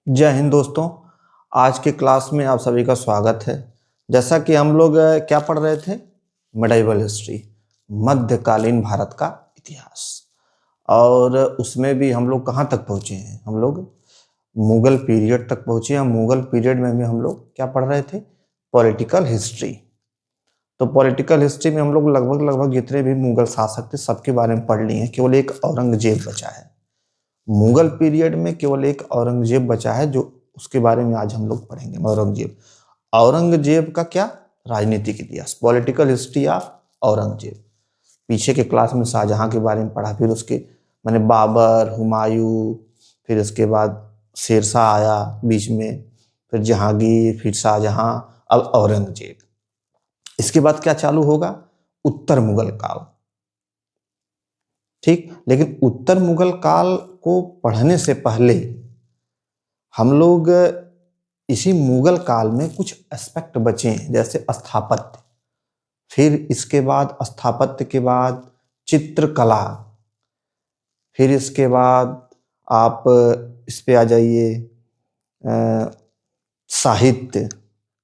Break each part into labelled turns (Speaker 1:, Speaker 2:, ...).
Speaker 1: जय हिंद दोस्तों। आज के क्लास में आप सभी का स्वागत है। जैसा कि हम लोग क्या पढ़ रहे थे, मिडाइवल हिस्ट्री, मध्यकालीन भारत का इतिहास। और उसमें भी हम लोग कहाँ तक पहुँचे हैं, हम लोग मुगल पीरियड तक पहुँचे हैं। मुगल पीरियड में भी हम लोग क्या पढ़ रहे थे, पॉलिटिकल हिस्ट्री। तो पॉलिटिकल हिस्ट्री में हम लोग लगभग जितने भी मुगल शासक थे सबके बारे में पढ़ लिए हैं। केवल एक औरंगजेब बचा है। मुगल पीरियड में केवल एक औरंगजेब बचा है, जो उसके बारे में आज हम लोग पढ़ेंगे। औरंगजेब का क्या राजनीतिक इतिहास, पॉलिटिकल हिस्ट्री ऑफ औरंगजेब। पीछे के क्लास में शाहजहां के बारे में पढ़ा, फिर उसके मैंने बाबर, हुमायूं, फिर उसके बाद शेरशाह आया बीच में, फिर जहांगीर, फिर शाहजहां, अब औरंगजेब। इसके बाद क्या चालू होगा, उत्तर मुगल काल। ठीक, लेकिन उत्तर मुगल काल को पढ़ने से पहले हम लोग इसी मुगल काल में कुछ एस्पेक्ट बचे हैं, जैसे स्थापत्य, फिर इसके बाद स्थापत्य के बाद चित्रकला, फिर इसके बाद आप इस पे आ जाइए साहित्य।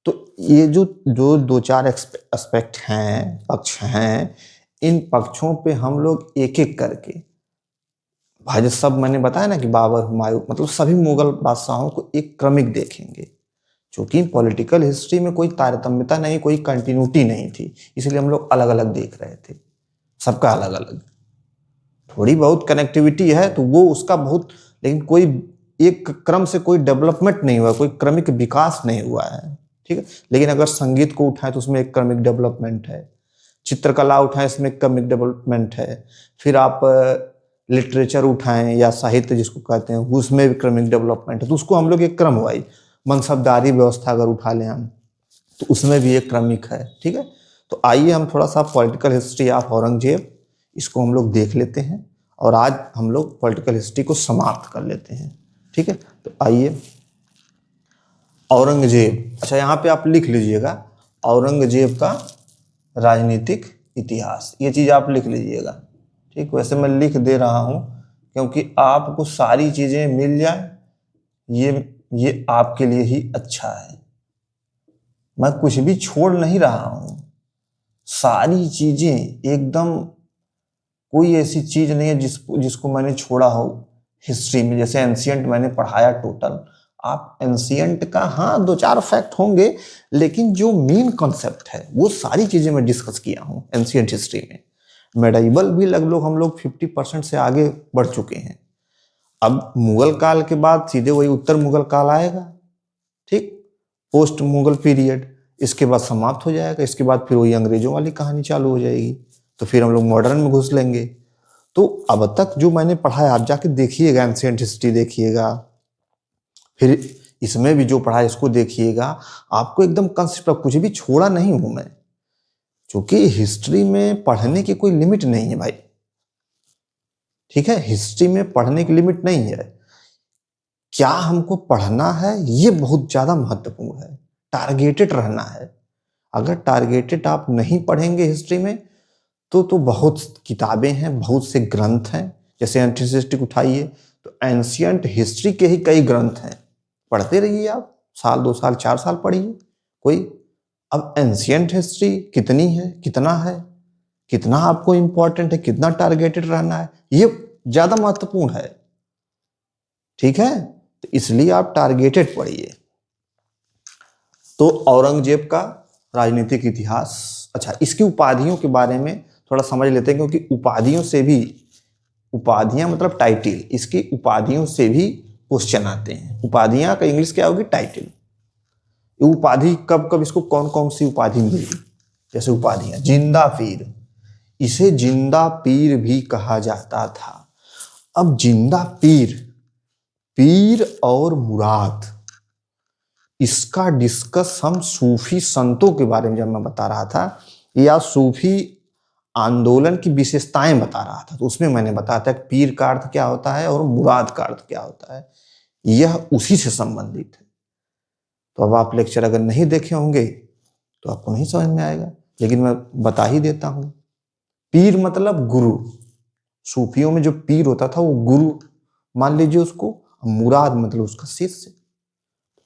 Speaker 1: तो ये जो जो दो चार एस्पेक्ट हैं, पक्ष हैं, इन पक्षों पे हम लोग एक एक करके, भाई सब मैंने बताया ना कि बाबर, हुमायूं, मतलब सभी मुगल बादशाहों को एक क्रमिक देखेंगे। क्योंकि पॉलिटिकल हिस्ट्री में कोई तारतम्यता नहीं, कोई कंटिन्यूटी नहीं थी, इसलिए हम लोग अलग अलग देख रहे थे, सबका अलग अलग। थोड़ी बहुत कनेक्टिविटी है तो वो उसका बहुत, लेकिन कोई एक क्रम से कोई डेवलपमेंट नहीं हुआ, कोई क्रमिक विकास नहीं हुआ है। ठीक है, लेकिन अगर संगीत को उठाएं तो उसमें एक क्रमिक डेवलपमेंट है, चित्रकला उठाएं इसमें एक क्रमिक डेवलपमेंट है, फिर आप लिटरेचर उठाएं या साहित्य जिसको कहते हैं उसमें भी क्रमिक डेवलपमेंट है। तो उसको हम लोग एक क्रम वाइज, मनसबदारी व्यवस्था अगर उठा लें हम तो उसमें भी एक क्रमिक है। ठीक है, तो आइए हम थोड़ा सा पॉलिटिकल हिस्ट्री ऑफ औरंगजेब इसको हम लोग देख लेते हैं, और आज हम लोग पॉलिटिकल हिस्ट्री को समाप्त कर लेते हैं। ठीक है, तो आइए औरंगजेब। अच्छा, यहाँ पे आप लिख लीजिएगा औरंगजेब का राजनीतिक इतिहास, ये चीज़ आप लिख लीजिएगा। ठीक, वैसे मैं लिख दे रहा हूँ क्योंकि आपको सारी चीज़ें मिल जाए, ये आपके लिए ही अच्छा है। मैं कुछ भी छोड़ नहीं रहा हूँ, सारी चीज़ें एकदम, कोई ऐसी चीज़ नहीं है जिसको मैंने छोड़ा हो हिस्ट्री में। जैसे एंशियंट मैंने पढ़ाया टोटल, आप एंशियंट का हाँ दो चार फैक्ट होंगे, लेकिन जो मेन कॉन्सेप्ट है वो सारी चीज़ें मैं डिस्कस किया हूँ एंशियंट हिस्ट्री में। मेडाइवल भी लगभग हम लोग 50% से आगे बढ़ चुके हैं। अब मुगल काल के बाद सीधे वही उत्तर मुगल काल आएगा। ठीक, पोस्ट मुगल पीरियड, इसके बाद समाप्त हो जाएगा। इसके बाद फिर वही अंग्रेजों वाली कहानी चालू हो जाएगी, तो फिर हम लोग मॉडर्न में घुस लेंगे। तो अब तक जो मैंने पढ़ा है आप जाके देखिएगा, एंशियंट हिस्ट्री देखिएगा, फिर इसमें भी जो पढ़ा है इसको देखिएगा। आपको एकदम कंसेप्ट, कुछ भी छोड़ा नहीं हूं मैं, क्योंकि हिस्ट्री में पढ़ने की कोई लिमिट नहीं है भाई। ठीक है, हिस्ट्री में पढ़ने की लिमिट नहीं है, क्या हमको पढ़ना है ये बहुत ज्यादा महत्वपूर्ण है। टारगेटेड रहना है। अगर टारगेटेड आप नहीं पढ़ेंगे हिस्ट्री में तो बहुत किताबें हैं, बहुत से ग्रंथ हैं। जैसे एंशिएंट हिस्ट्री उठाइए तो एंशियंट हिस्ट्री के ही कई ग्रंथ हैं, पढ़ते रहिए आप, साल 2 साल 4 साल पढ़िए कोई। अब एंशियंट हिस्ट्री कितनी है, कितना है, कितना आपको इंपॉर्टेंट है, कितना टारगेटेड रहना है, ये ज्यादा महत्वपूर्ण है। ठीक है, तो इसलिए आप टारगेटेड पढ़िए। तो औरंगजेब का राजनीतिक इतिहास। अच्छा, इसकी उपाधियों के बारे में थोड़ा समझ लेते हैं, क्योंकि उपाधियों से भी, उपाधियां मतलब टाइटिल, इसकी उपाधियों से भी क्वेश्चन आते हैं। उपाधियां का इंग्लिश क्या होगी, टाइटिल। ये उपाधि कब कब, इसको कौन कौन सी उपाधि मिली। जैसे उपाधियां, जिंदा पीर, इसे जिंदा पीर भी कहा जाता था। अब जिंदा पीर, पीर और मुराद, इसका डिस्कस हम सूफी संतों के बारे में जब मैं बता रहा था, या सूफी आंदोलन की विशेषताएं बता रहा था, तो उसमें मैंने बताया था कि पीर का अर्थ क्या होता है और मुराद का अर्थ क्या होता है, यह उसी से संबंधित है। तो अब आप लेक्चर अगर नहीं देखे होंगे तो आपको नहीं समझ में आएगा, लेकिन मैं बता ही देता हूं। पीर मतलब गुरु, सूफियों में जो पीर होता था वो गुरु मान लीजिए उसको। मुराद मतलब उसका शिष्य।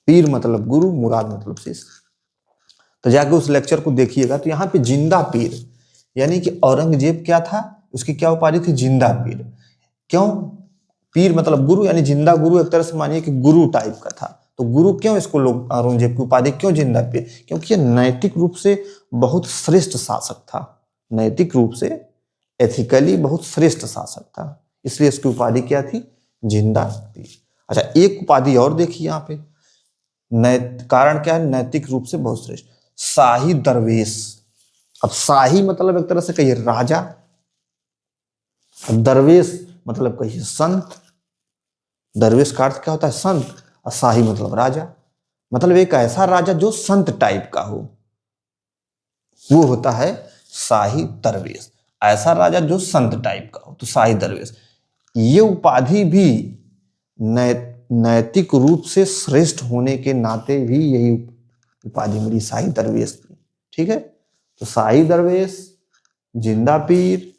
Speaker 1: पीर मतलब गुरु, मुराद मतलब शिष्य। तो जाके उस लेक्चर को देखिएगा। तो यहाँ पे जिंदा पीर, यानी कि औरंगजेब क्या था, उसकी क्या उपाधि थी, जिंदा पीर। क्यों? पीर मतलब गुरु, यानी जिंदा गुरु, एक तरह से मानिए कि गुरु टाइप का था। तो गुरु क्यों इसको लोग, औरंगजेब की उपाधि क्यों जिंदा पीर? क्योंकि ये नैतिक रूप से बहुत श्रेष्ठ शासक था, नैतिक रूप से, एथिकली बहुत श्रेष्ठ शासक था, इसलिए इसकी उपाधि क्या थी, जिंदा पीर। अच्छा, एक उपाधि और देखिए यहाँ पे, कारण क्या है, नैतिक रूप से बहुत श्रेष्ठ, शाही दरवेश। अब शाही मतलब एक तरह से कहिए राजा, दरवेश मतलब कहिए संत। दरवेश का अर्थ क्या होता है, संत, और शाही मतलब राजा। मतलब एक ऐसा राजा जो संत टाइप का हो, वो होता है शाही दरवेश। ऐसा राजा जो संत टाइप का हो, तो शाही दरवेश। ये उपाधि भी नैतिक रूप से श्रेष्ठ होने के नाते भी यही उपाधि मिली, शाही दरवेश की। ठीक है, तो शाही दरवेश, जिंदा पीर,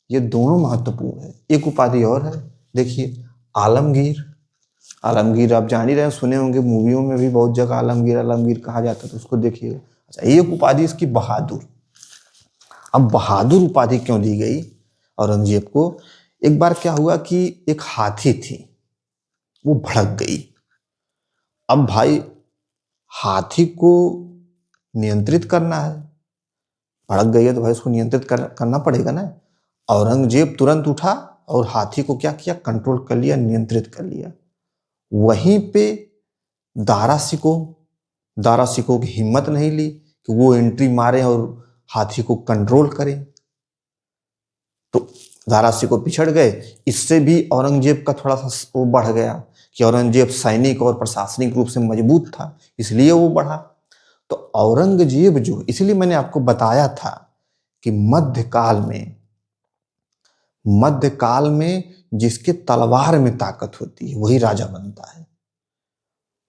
Speaker 1: ये दोनों महत्वपूर्ण है। एक उपाधि और है, देखिए, आलमगीर। आलमगीर आप जान ही रहे हैं, सुने होंगे, मूवियों में भी बहुत जगह आलमगीर आलमगीर कहा जाता है, तो उसको देखिए। अच्छा, एक उपाधि इसकी बहादुर। अब बहादुर उपाधि क्यों दी गई औरंगजेब को? एक बार क्या हुआ कि एक हाथी थी, वो भड़क गई। अब भाई, हाथी को नियंत्रित करना है, भड़क गई है तो भाई उसको नियंत्रित करना पड़ेगा ना। औरंगजेब तुरंत उठा और हाथी को क्या किया, कंट्रोल कर लिया, नियंत्रित कर लिया। वहीं पे दारा सिको की हिम्मत नहीं ली कि वो एंट्री मारे और हाथी को कंट्रोल करें, तो दारा सिको पिछड़ गए। इससे भी औरंगजेब का थोड़ा सा वो बढ़ गया कि औरंगजेब सैनिक और प्रशासनिक रूप से मजबूत था, इसलिए वो बढ़ा। तो औरंगजेब जो, इसलिए मैंने आपको बताया था कि मध्यकाल में जिसके तलवार में ताकत होती है वही राजा बनता है।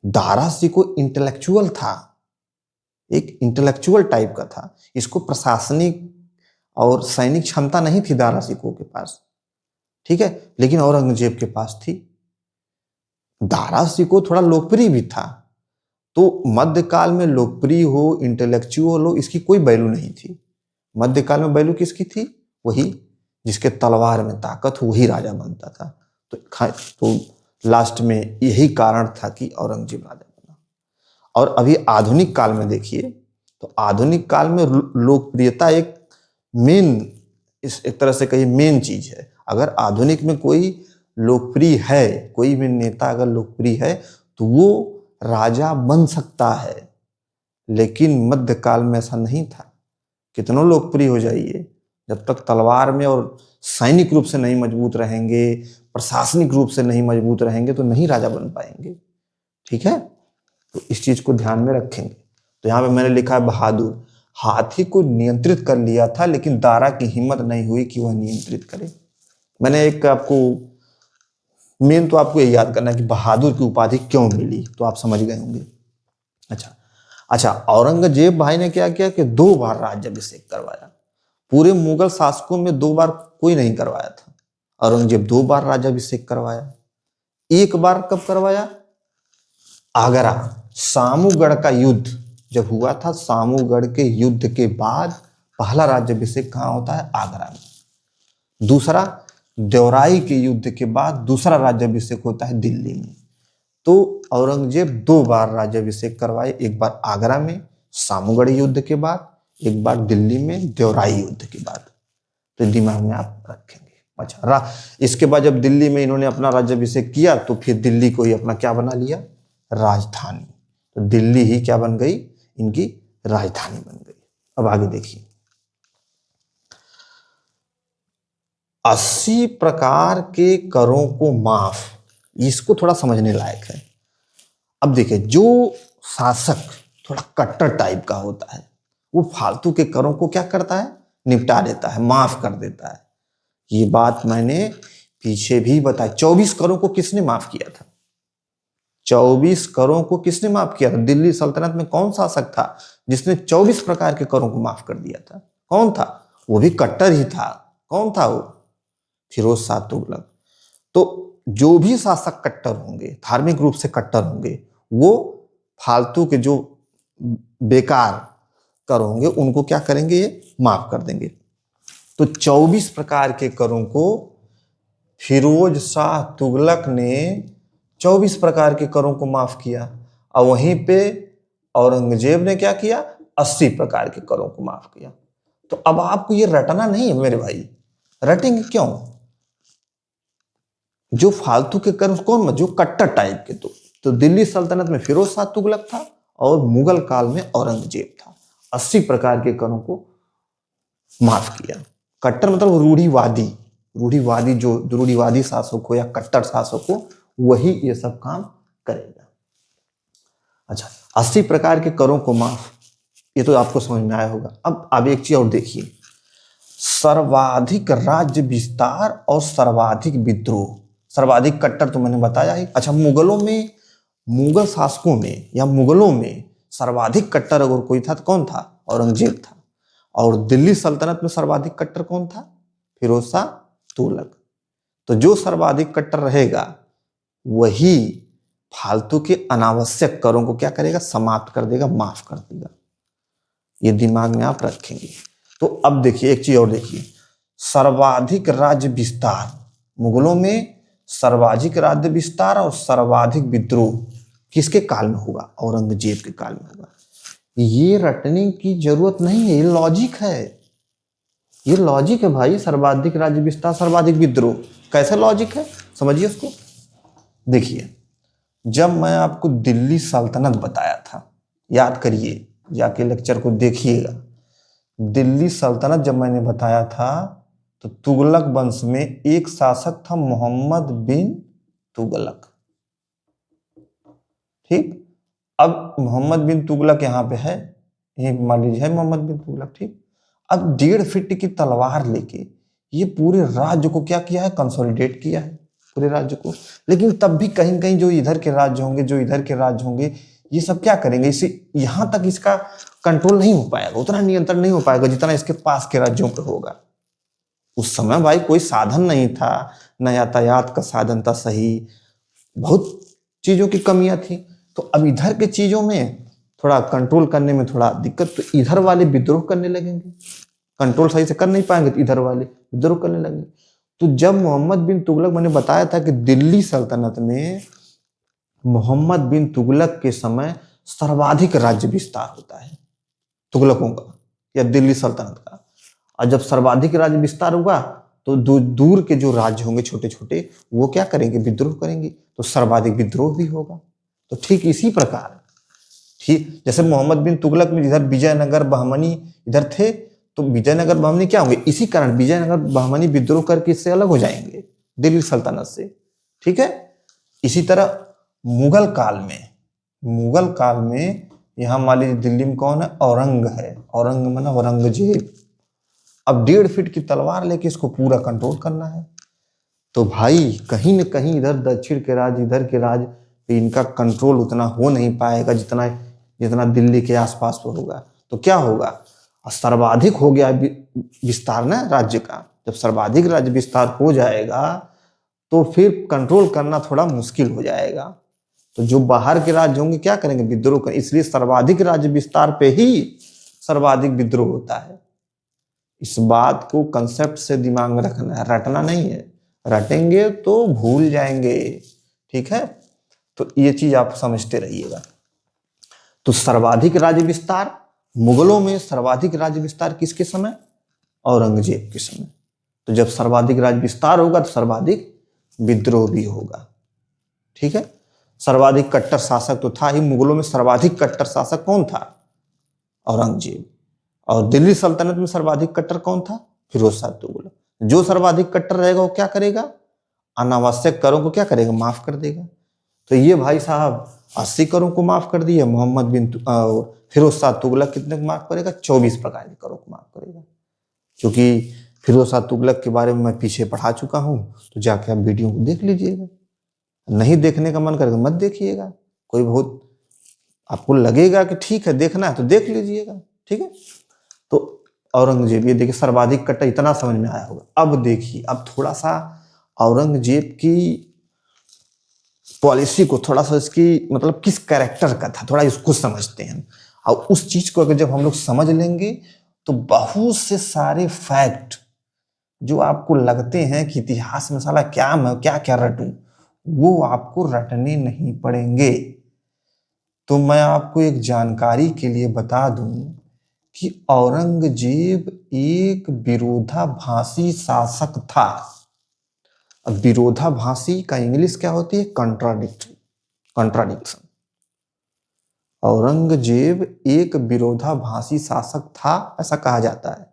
Speaker 1: दारा सिको इंटेलेक्चुअल था, एक इंटेलेक्चुअल टाइप का था, इसको प्रशासनिक और सैनिक क्षमता नहीं थी दारा सिको के पास, ठीक है, लेकिन औरंगजेब के पास थी। दारा सिको थोड़ा लोकप्रिय भी था, तो मध्यकाल में लोकप्रिय हो, इंटेलेक्चुअल हो, इसकी कोई वैल्यू नहीं थी। मध्यकाल में वैल्यू किसकी थी? वही जिसके तलवार में ताकत हो, वही राजा बनता था। तो लास्ट में यही कारण था कि औरंगजेब राजा बना। और अभी आधुनिक काल में देखिए, तो आधुनिक काल में लोकप्रियता एक मेन, इस एक तरह से कहिए मेन चीज है। अगर आधुनिक में कोई लोकप्रिय है, कोई भी नेता अगर लोकप्रिय है, तो वो राजा बन सकता है। लेकिन मध्यकाल में ऐसा नहीं था। कितनों लोकप्रिय हो जाइए, जब तक तलवार में और सैनिक रूप से नहीं मजबूत रहेंगे, प्रशासनिक रूप से नहीं मजबूत रहेंगे, तो नहीं राजा बन पाएंगे। ठीक है, तो इस चीज को ध्यान में रखेंगे। तो यहाँ पे मैंने लिखा है बहादुर, हाथी को नियंत्रित कर लिया था, लेकिन दारा की हिम्मत नहीं हुई कि वह नियंत्रित करे। मैंने एक आपको मेन तो आपको ये याद करना है कि बहादुर की उपाधि क्यों मिली, तो आप समझ गए होंगे। अच्छा, औरंगजेब भाई ने क्या किया कि 2 बार राज्याभिषेक करवाया। पूरे मुगल शासकों में 2 बार कोई नहीं करवाया था, औरंगजेब 2 बार राज्याभिषेक करवाया। एक बार कब करवाया? आगरा, सामूगढ़ का युद्ध जब हुआ था, सामूगढ़ के युद्ध के बाद पहला राज्याभिषेक कहाँ होता है? आगरा में। दूसरा, देवराई के युद्ध के बाद दूसरा राज्याभिषेक होता है दिल्ली में। तो औरंगजेब 2 बार राज्याभिषेक करवाए, एक बार आगरा में सामूगढ़ युद्ध के बाद, एक बार दिल्ली में देवराई युद्ध के बाद। तो दिमाग में आप रखेंगे। अच्छा, इसके बाद जब दिल्ली में इन्होंने अपना राज्याभिषेक किया, तो फिर दिल्ली को ही अपना क्या बना लिया? राजधानी। तो दिल्ली ही क्या बन गई? इनकी राजधानी बन गई। अब आगे देखिए, 80 प्रकार के करों को माफ, इसको थोड़ा समझने लायक है। अब देखिए, जो शासक थोड़ा कट्टर टाइप का होता है, वो फालतू के करों को क्या करता है? निपटा देता है, माफ कर देता है। ये बात मैंने पीछे भी बताई। 24 करों को किसने माफ किया था? 24 करों को किसने माफ किया था? दिल्ली सल्तनत में कौन शासक था जिसने 24 प्रकार के करों को माफ कर दिया था? कौन था? वो भी कट्टर ही था। कौन था वो? फिरोज शाह तुगलक। तो जो भी शासक कट्टर होंगे, धार्मिक रूप से कट्टर होंगे, वो फालतू के जो बेकार कर होंगे उनको क्या करेंगे, ये माफ कर देंगे। तो 24 प्रकार के करों को फिरोज शाह तुगलक ने 24 प्रकार के करों को माफ किया, और वहीं पे औरंगजेब ने क्या किया, 80 प्रकार के करों को माफ किया। तो अब आपको ये रटना नहीं है मेरे भाई, रटेंगे क्यों? जो फालतू के कर कौन, जो कट्टर टाइप के। तो दिल्ली सल्तनत में फिरोज शाह तुगलक था और मुगल काल में औरंगजेब था। 80 प्रकार के करों को माफ किया। कट्टर मतलब रूढ़िवादी, रूढ़िवादी जो रूढ़िवादी शासक हो या कट्टर शासक हो वही ये सब काम करेगा। अच्छा, 80 प्रकार के करों को माफ, ये तो आपको समझ में आया होगा। अब एक चीज और देखिए, सर्वाधिक राज्य विस्तार और सर्वाधिक विद्रोह। सर्वाधिक कट्टर तो मैंने बताया ही। अच्छा, मुगलों में, मुगल शासकों में या मुगलों में सर्वाधिक कट्टर अगर कोई था तो कौन था? औरंगजेब था। और दिल्ली सल्तनत में सर्वाधिक कट्टर कौन था? फिरोज शाह तुगलक। तो जो सर्वाधिक कट्टर रहेगा वही फालतू के अनावश्यक करों को क्या करेगा? समाप्त कर देगा, माफ कर देगा। ये दिमाग में आप रखेंगे। तो अब देखिए एक चीज और देखिए, सर्वाधिक राज्य विस्तार। मुगलों में सर्वाधिक राज्य विस्तार और सर्वाधिक विद्रोह किसके काल में होगा? औरंगजेब के काल में होगा। ये रटने की जरूरत नहीं है, ये लॉजिक है, ये लॉजिक है भाई। सर्वाधिक राज्य विस्तार, सर्वाधिक विद्रोह, कैसे लॉजिक है समझिए उसको। देखिए, जब मैं आपको दिल्ली सल्तनत बताया था, याद करिए, जाके लेक्चर को देखिएगा। दिल्ली सल्तनत जब मैंने बताया था तो तुगलक वंश में एक शासक था मोहम्मद बिन तुगलक। ठीक, अब मोहम्मद बिन तुगलक यहाँ पे है, ये मान लीजिए है मोहम्मद बिन तुगलक। ठीक, अब 1.5 फीट की तलवार लेके ये पूरे राज्य को क्या किया है? कंसोलिडेट किया है पूरे राज्य को। लेकिन तब भी कहीं कहीं जो इधर के राज्य होंगे, जो इधर के राज्य होंगे, ये सब क्या करेंगे? इसे यहां तक इसका कंट्रोल नहीं हो पाएगा, उतना नियंत्रण नहीं हो पाएगा जितना इसके पास के राज्यों पे होगा। उस समय भाई कोई साधन नहीं था, न यातायात का साधन था सही, बहुत चीजों की कमियां थी। तो अब इधर के चीजों में थोड़ा कंट्रोल करने में थोड़ा दिक्कत, तो इधर वाले विद्रोह करने लगेंगे, कंट्रोल सही से कर नहीं पाएंगे तो इधर वाले विद्रोह करने लगेंगे। तो जब मोहम्मद बिन तुगलक, मैंने बताया था कि दिल्ली सल्तनत में मोहम्मद बिन तुगलक के समय सर्वाधिक राज्य विस्तार होता है तुगलकों का या दिल्ली सल्तनत का। और जब सर्वाधिक राज्य विस्तार होगा तो दूर के जो राज्य होंगे छोटे छोटे, वो क्या करेंगे? विद्रोह करेंगे, तो सर्वाधिक विद्रोह भी होगा। तो ठीक इसी प्रकार, ठीक जैसे मोहम्मद बिन तुगलक में इधर विजयनगर बहमनी इधर थे, तो विजयनगर बहमनी क्या होंगे? इसी कारण विजयनगर बहमनी विद्रोह करके इससे अलग हो जाएंगे दिल्ली सल्तनत से। ठीक है, इसी तरह मुगल काल में, मुगल काल में यहाँ मान लीजिए दिल्ली में कौन है? औरंग है, औरंग माना औरंगजेब। अब 1.5 फीट की तलवार लेके इसको पूरा कंट्रोल करना है। तो भाई कहीं न कहीं इधर दक्षिण के राज्य, इधर के राज्य पे इनका कंट्रोल उतना हो नहीं पाएगा जितना जितना दिल्ली के आसपास पर होगा। तो क्या होगा? सर्वाधिक हो गया विस्तार ना राज्य का। जब सर्वाधिक राज्य विस्तार हो जाएगा तो फिर कंट्रोल करना थोड़ा मुश्किल हो जाएगा। तो जो बाहर के राज्य होंगे क्या करेंगे? विद्रोह करेंगे। इसलिए सर्वाधिक राज्य विस्तार पे ही सर्वाधिक विद्रोह होता है। इस बात को कंसेप्ट से दिमाग में रखना है, रटना नहीं है। रटेंगे तो भूल जाएंगे। ठीक है, तो ये चीज आप समझते रहिएगा। तो सर्वाधिक राज्य विस्तार, मुगलों में सर्वाधिक राज्य विस्तार किसके समय? औरंगजेब के समय। तो जब सर्वाधिक राज्य विस्तार होगा तो सर्वाधिक विद्रोह भी होगा। ठीक है, सर्वाधिक कट्टर शासक तो था ही। मुगलों में सर्वाधिक कट्टर शासक कौन था? औरंगजेब। और दिल्ली सल्तनत में सर्वाधिक कट्टर कौन था? फिरोज शाह तुगलक। जो सर्वाधिक कट्टर रहेगा वो क्या करेगा? अनावश्यक करों को क्या करेगा? माफ कर देगा। तो ये भाई साहब 80 करों को माफ कर दिए। मोहम्मद बिन फिरोज शाह तुगलक कितने को माफ करेगा? 24 प्रकार के करों को माफ करेगा। क्योंकि फिरोज शाह तुगलक के बारे में मैं पीछे पढ़ा चुका हूं, तो जाके आप वीडियो को देख लीजिएगा। नहीं देखने का मन करेगा मत देखिएगा। कोई बहुत आपको लगेगा कि ठीक है देखना है तो देख लीजिएगा। ठीक है, तो औरंगजेब, ये देखिए सर्वाधिक कट्टर, इतना समझ में आया होगा। अब देखिए, अब थोड़ा सा औरंगजेब की पॉलिसी को, थोड़ा सा इसकी मतलब किस कैरेक्टर का था, थोड़ा इसको समझते हैं। और उस चीज को अगर जब हम लोग समझ लेंगे तो बहुत से सारे फैक्ट जो आपको लगते हैं कि इतिहास में साला क्या मैं क्या क्या रटूं, वो आपको रटने नहीं पड़ेंगे। तो मैं आपको एक जानकारी के लिए बता दूं कि औरंगजेब एक विरोधाभासी शासक था। अब विरोधाभासी का इंग्लिश क्या होती है? Contradictory, contradiction. औरंगजेब एक विरोधाभासी शासक था, ऐसा कहा जाता है।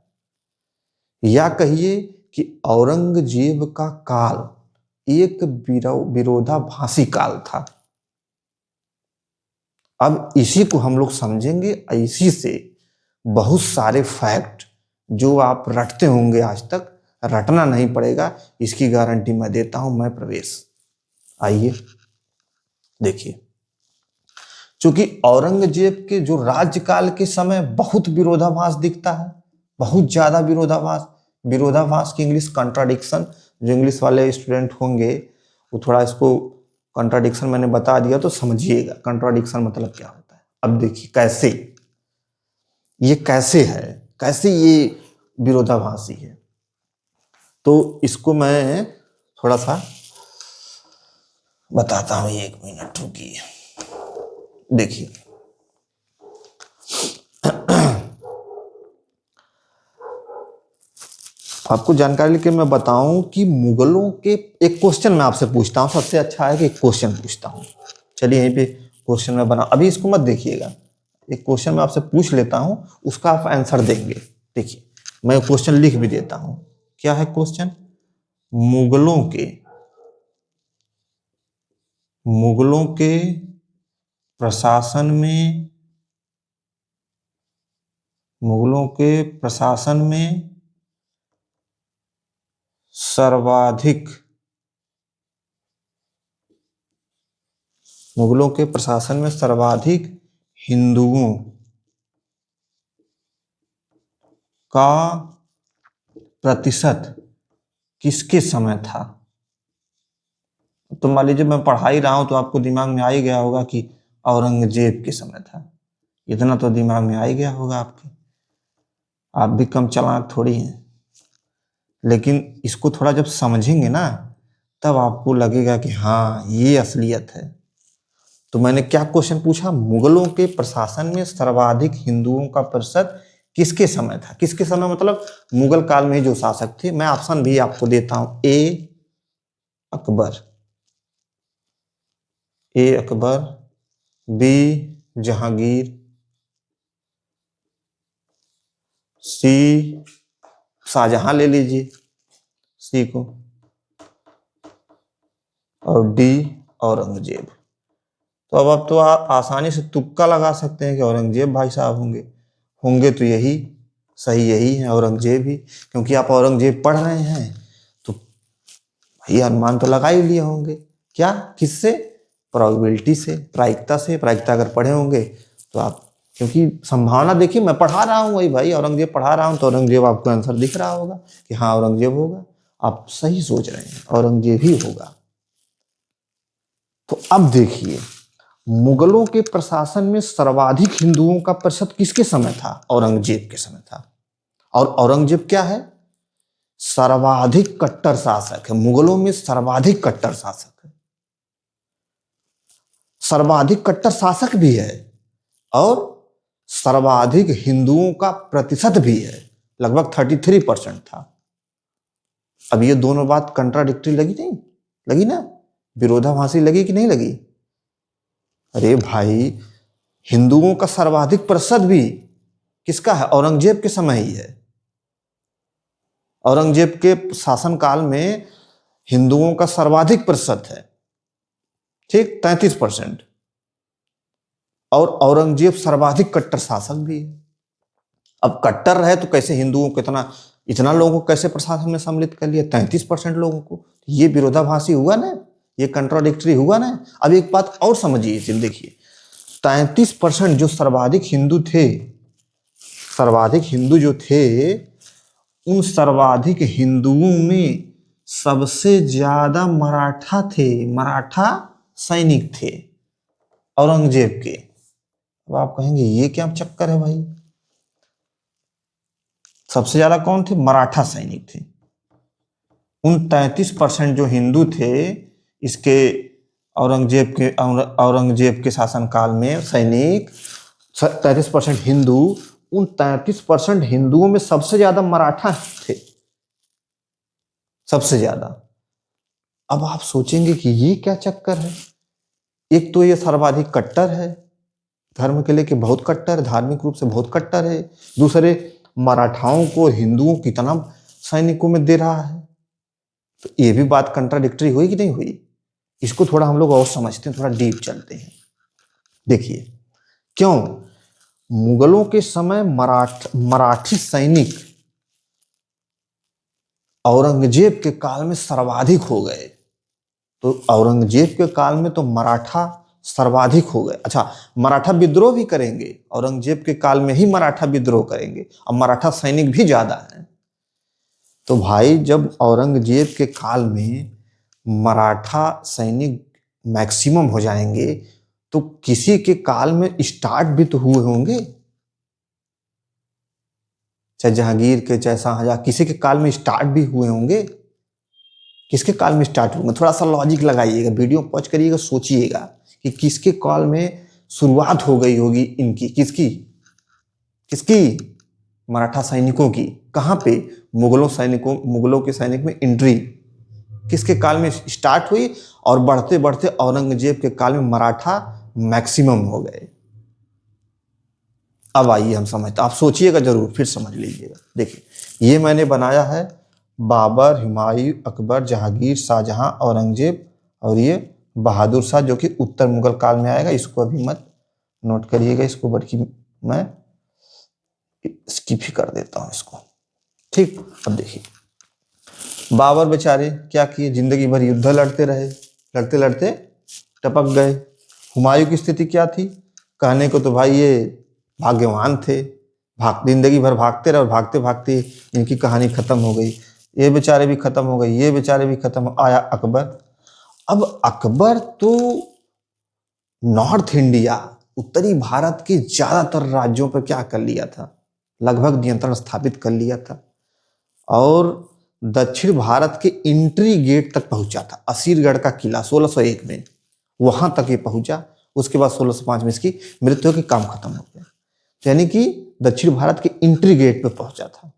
Speaker 1: या कहिए कि औरंगजेब का काल एक विरोधाभासी काल था। अब इसी को हम लोग समझेंगे। इसी से बहुत सारे फैक्ट जो आप रटते होंगे आज तक, रटना नहीं पड़ेगा, इसकी गारंटी मैं देता हूं। मैं प्रवेश, आइए देखिए। क्योंकि औरंगजेब के जो राज्यकाल के समय बहुत विरोधाभास दिखता है, बहुत ज्यादा विरोधाभास। विरोधाभास की इंग्लिश कॉन्ट्राडिक्शन। जो इंग्लिश वाले स्टूडेंट होंगे वो थोड़ा इसको, कॉन्ट्राडिक्शन मैंने बता दिया तो समझिएगा कॉन्ट्राडिक्शन मतलब क्या होता है। अब देखिए कैसे ये कैसे है, कैसे ये विरोधाभासी है। तो इसको मैं थोड़ा सा बताता हूं, एक मिनट रुकिए। देखिए आपको जानकारी के मैं बताऊं कि मुगलों के, एक क्वेश्चन मैं आपसे पूछता हूं, सबसे अच्छा है कि एक क्वेश्चन पूछता हूं। चलिए यहीं पे क्वेश्चन मैं बना, अभी इसको मत देखिएगा, एक क्वेश्चन मैं आपसे पूछ लेता हूं, उसका आप आंसर देंगे। देखिए मैं क्वेश्चन लिख भी देता हूं। क्या है क्वेश्चन? मुगलों के प्रशासन में, मुगलों के प्रशासन में सर्वाधिक, मुगलों के प्रशासन में सर्वाधिक हिंदुओं का प्रतिशत किसके समय था? तो मान लीजिए मैं पढ़ा ही रहा हूं तो आपको दिमाग में आ ही गया होगा कि औरंगजेब के समय था। इतना तो दिमाग में आ ही गया होगा आपके, आप भी कम चालाक थोड़ी हैं। लेकिन इसको थोड़ा जब समझेंगे ना तब आपको लगेगा कि हाँ ये असलियत है। तो मैंने क्या क्वेश्चन पूछा? मुगलों के प्रशासन में सर्वाधिक हिंदुओं का प्रतिशत किसके समय था? किसके समय मतलब मुगल काल में जो शासक थे। मैं ऑप्शन भी आपको देता हूं। ए अकबर, ए अकबर, बी जहांगीर, सी शाहजहां ले लीजिए सी को, और डी औरंगजेब। तो अब आप तो आसानी से तुक्का लगा सकते हैं कि औरंगजेब भाई साहब होंगे। होंगे तो यही सही, यही है औरंगजेब ही, क्योंकि आप औरंगजेब पढ़ रहे हैं तो भाई अनुमान तो लगा ही लिए होंगे। क्या, किससे? प्रोबेबिलिटी से, प्रायिकता से। प्रायिकता अगर पढ़े होंगे तो आप, क्योंकि संभावना देखिए मैं पढ़ा रहा हूं वही भाई, औरंगजेब पढ़ा रहा हूं तो औरंगजेब आपको आंसर दिख रहा होगा कि हाँ औरंगजेब होगा। आप सही सोच रहे हैं, औरंगजेब ही होगा। तो अब देखिए मुगलों के प्रशासन में सर्वाधिक हिंदुओं का प्रतिशत किसके समय था? औरंगजेब के समय था। और औरंगजेब क्या है? सर्वाधिक कट्टर शासक है। मुगलों में सर्वाधिक कट्टर शासक है, सर्वाधिक कट्टर शासक भी है और सर्वाधिक हिंदुओं का प्रतिशत भी है, लगभग 33% था। अब ये दोनों बात कंट्राडिक्टरी लगी नहीं लगी ना? विरोधाभासी लगी कि नहीं लगी? अरे भाई हिंदुओं का सर्वाधिक प्रतिशत भी किसका है? औरंगजेब के समय ही है। औरंगजेब के शासनकाल में हिंदुओं का सर्वाधिक प्रतिशत है, ठीक 33%। और औरंगजेब सर्वाधिक कट्टर शासक भी है। अब कट्टर रहे तो कैसे हिंदुओं को इतना लोगों को कैसे प्रशासन में सम्मिलित कर लिया? 33% लोगों को। ये विरोधाभासी हुआ ना, ये कंट्राडिक्टरी हुआ ना। अब एक बात और समझिए, देखिए 33% जो सर्वाधिक हिंदू थे, सर्वाधिक हिंदू जो थे, उन सर्वाधिक हिंदुओं में सबसे ज्यादा मराठा थे। मराठा सैनिक थे औरंगजेब के। अब आप कहेंगे ये क्या चक्कर है भाई, सबसे ज्यादा कौन थे? मराठा सैनिक थे। उन 33% जो हिंदू थे इसके औरंगजेब के शासनकाल में सैनिक, 33% हिंदू, उन 33% हिंदुओं में सबसे ज्यादा मराठा थे, सबसे ज्यादा। अब आप सोचेंगे कि ये क्या चक्कर है, एक तो ये सर्वाधिक कट्टर है, धर्म के लेके बहुत कट्टर, धार्मिक रूप से बहुत कट्टर है, दूसरे मराठाओं को हिंदुओं कितना सैनिकों में दे रहा है। तो ये भी बात कंट्राडिक्टरी हुई कि नहीं हुई? इसको थोड़ा हम लोग और समझते हैं, थोड़ा डीप चलते हैं। देखिए क्यों मुगलों के समय मराठी सैनिक औरंगजेब के काल में सर्वाधिक हो गए। तो औरंगजेब के काल में तो मराठा सर्वाधिक हो गए। अच्छा, मराठा विद्रोह भी करेंगे, औरंगजेब के काल में ही मराठा विद्रोह करेंगे, और मराठा सैनिक भी ज्यादा हैं। तो भाई जब औरंगजेब के काल में मराठा सैनिक मैक्सिमम हो जाएंगे तो किसी के काल में स्टार्ट भी तो हुए होंगे, चाहे जहांगीर के चाहे शाहजहां, किसी के काल में स्टार्ट भी हुए होंगे। किसके काल में स्टार्ट होंगे? थोड़ा सा लॉजिक लगाइएगा, वीडियो पॉज करिएगा, सोचिएगा कि किसके काल में शुरुआत हो गई होगी इनकी, किसकी किसकी? मराठा सैनिकों की। कहां पे? मुगलों के सैनिक में एंट्री किसके काल में स्टार्ट हुई, और बढ़ते बढ़ते औरंगजेब के काल में मराठा मैक्सिमम हो गए। अब आइए हम समझते, आप सोचिएगा जरूर, फिर समझ लीजिएगा। देखिए ये मैंने बनाया है बाबर, हुमायूं, अकबर, जहांगीर, शाहजहां, औरंगजेब, और ये बहादुर शाह जो कि उत्तर मुगल काल में आएगा। इसको अभी मत नोट करिएगा, इसको बल्कि मैं स्किप ही कर देता हूं इसको। ठीक, अब देखिए बाबर बेचारे क्या किए, जिंदगी भर युद्ध लड़ते रहे, लड़ते लड़ते टपक गए। हुमायूं की स्थिति क्या थी? कहने को तो भाई ये भाग्यवान थे, जिंदगी भर भागते रहे और भागते भागते इनकी कहानी खत्म हो गई। ये बेचारे भी खत्म हो गए, ये बेचारे भी खत्म। आया अकबर। अब अकबर तो नॉर्थ इंडिया, उत्तरी भारत के ज्यादातर राज्यों पर क्या कर लिया था? लगभग नियंत्रण स्थापित कर लिया था, और दक्षिण भारत के एंट्री गेट तक पहुंचा था। असीरगढ़ का किला 1601 में वहां तक ये पहुंचा। उसके बाद 1605 में इसकी मृत्यु के काम खत्म हो गया, यानी कि दक्षिण भारत के एंट्री गेट पे पहुंचा था।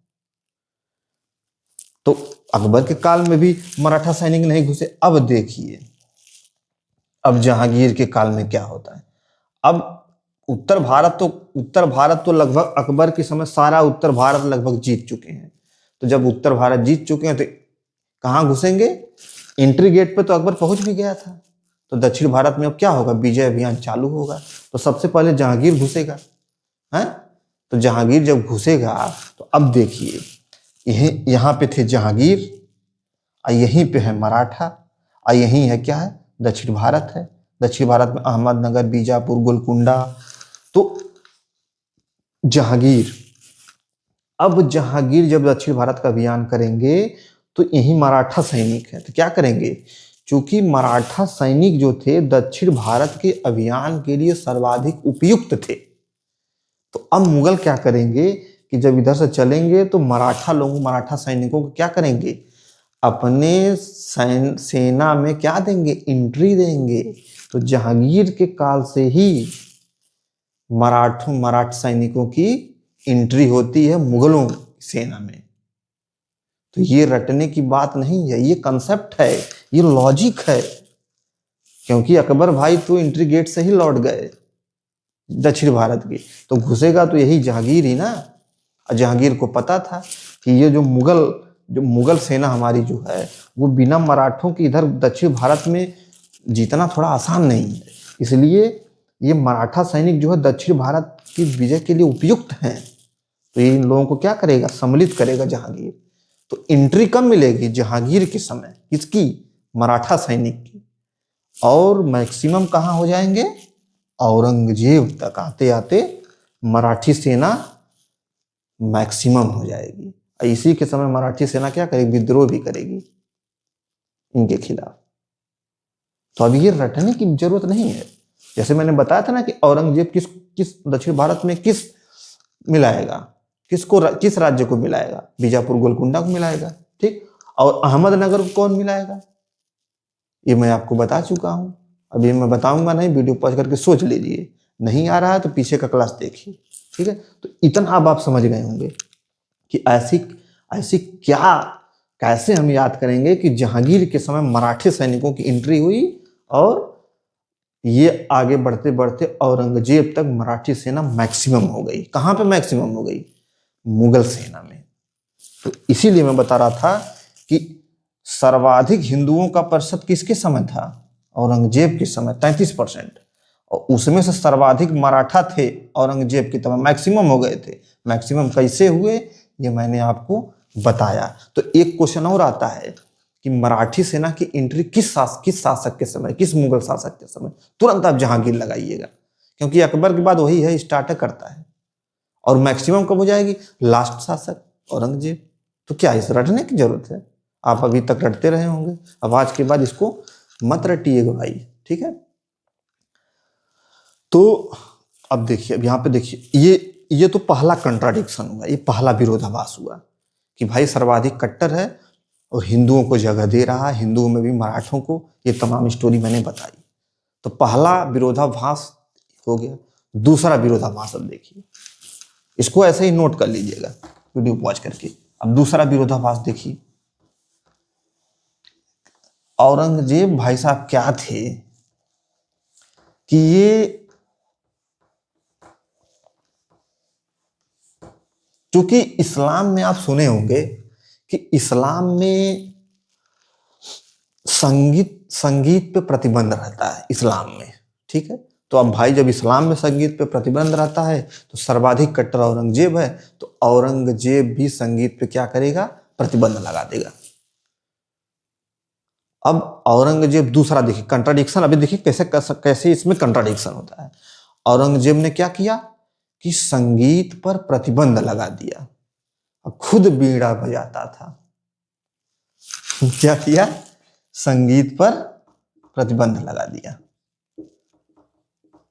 Speaker 1: तो अकबर के काल में भी मराठा सैनिक नहीं घुसे। अब देखिए अब जहांगीर के काल में क्या होता है। अब उत्तर भारत तो लगभग अकबर के समय सारा उत्तर भारत लगभग जीत चुके हैं। तो जब उत्तर भारत जीत चुके हैं तो कहाँ घुसेंगे? एंट्री गेट पे तो अकबर पहुंच भी गया था। तो दक्षिण भारत में अब क्या होगा? विजय अभियान चालू होगा। तो सबसे पहले जहांगीर घुसेगा, है? तो जहांगीर जब घुसेगा तो अब देखिए यहाँ पे थे जहांगीर, और यहीं पे है मराठा, और यहीं है क्या है? दक्षिण भारत है। दक्षिण भारत में अहमदनगर, बीजापुर, गोलकुंडा। तो जहांगीर, अब जहांगीर जब दक्षिण भारत का अभियान करेंगे तो यही मराठा सैनिक है, तो क्या करेंगे? क्योंकि मराठा सैनिक जो थे दक्षिण भारत के अभियान के लिए सर्वाधिक उपयुक्त थे। तो अब मुगल क्या करेंगे कि जब इधर से चलेंगे तो मराठा सैनिकों को क्या करेंगे? अपने सेना में क्या देंगे? एंट्री देंगे। तो जहांगीर के काल से ही मराठा सैनिकों की एंट्री होती है मुगलों सेना में। तो ये रटने की बात नहीं है, ये कंसेप्ट है, ये लॉजिक है। क्योंकि अकबर भाई तो एंट्री गेट से ही लौट गए दक्षिण भारत की, तो घुसेगा तो यही जहांगीर ही ना। और जहांगीर को पता था कि ये जो मुगल सेना हमारी जो है वो बिना मराठों के इधर दक्षिण भारत में जीतना थोड़ा आसान नहीं है, इसलिए ये मराठा सैनिक जो है दक्षिण भारत की विजय के लिए उपयुक्त हैं। तो ये इन लोगों को क्या करेगा? सम्मिलित करेगा जहांगीर। तो एंट्री कब मिलेगी? जहांगीर के समय। किसकी? मराठा सैनिक की। और मैक्सिमम कहाँ हो जाएंगे? औरंगजेब तक आते आते मराठी सेना मैक्सिमम हो जाएगी। इसी के समय मराठी सेना क्या करेगी? विद्रोह भी करेगी इनके खिलाफ। तो अब ये रटने की जरूरत नहीं है। जैसे मैंने बताया था ना कि औरंगजेब किस किस दक्षिण भारत में किस मिलाएगा, किस राज्य को मिलाएगा, बीजापुर गोलकुंडा को मिलाएगा, ठीक। और अहमदनगर को कौन मिलाएगा, ये मैं आपको बता चुका हूं। अभी मैं बताऊंगा नहीं, वीडियो पॉज करके सोच लीजिए, नहीं आ रहा है तो पीछे का क्लास देखिए, ठीक है। तो इतना अब आप समझ गए होंगे कि ऐसी ऐसी क्या, कैसे हम याद करेंगे कि जहांगीर के समय मराठी सैनिकों की एंट्री हुई और ये आगे बढ़ते बढ़ते औरंगजेब तक मराठी सेना मैक्सिमम हो गई। कहां पे मैक्सिमम हो गई, मुगल सेना में। तो इसीलिए मैं बता रहा था कि सर्वाधिक हिंदुओं का प्रतिशत किसके समय था, औरंगजेब के समय 33%, और उसमें से सर्वाधिक मराठा थे औरंगजेब के समय, मैक्सिमम हो गए थे। मैक्सिमम कैसे हुए ये मैंने आपको बताया। तो एक क्वेश्चन और आता है कि मराठी सेना की एंट्री किस शासक के समय, किस मुगल शासक के समय, तुरंत आप जहांगीर लगाइएगा, क्योंकि अकबर के बाद वही है, स्टार्ट करता है। और मैक्सिमम कब हो जाएगी, लास्ट शासक औरंगजेब। तो क्या इस रटने की जरूरत है, आप अभी तक रटते रहे होंगे, अब आज के बाद इसको मत रटिएगा भाई, ठीक है। तो अब देखिए, अब यहाँ पे देखिए, ये तो पहला कंट्राडिक्शन हुआ, ये पहला विरोधाभास हुआ कि भाई सर्वाधिक कट्टर है और हिंदुओं को जगह दे रहा है, हिंदुओं में भी मराठों को, ये तमाम स्टोरी मैंने बताई। तो पहला विरोधाभास हो गया। दूसरा विरोधाभास अब देखिए, इसको ऐसे ही नोट कर लीजिएगा वीडियो पॉज करके। अब दूसरा विरोधाभास देखिए, औरंगजेब भाई साहब क्या थे कि ये, क्योंकि इस्लाम में आप सुने होंगे कि इस्लाम में संगीत पे प्रतिबंध रहता है इस्लाम में, ठीक है। तो अब भाई जब इस्लाम में संगीत पे प्रतिबंध रहता है तो सर्वाधिक कट्टर औरंगजेब है, तो औरंगजेब भी संगीत पे क्या करेगा, प्रतिबंध लगा देगा। अब औरंगजेब, दूसरा देखिए कंट्राडिक्शन, अभी देखिए कैसे कैसे इसमें कंट्राडिक्शन होता है। औरंगजेब ने क्या किया कि संगीत पर प्रतिबंध लगा दिया, खुद बीड़ा बजाता था। क्या किया, संगीत पर प्रतिबंध लगा दिया।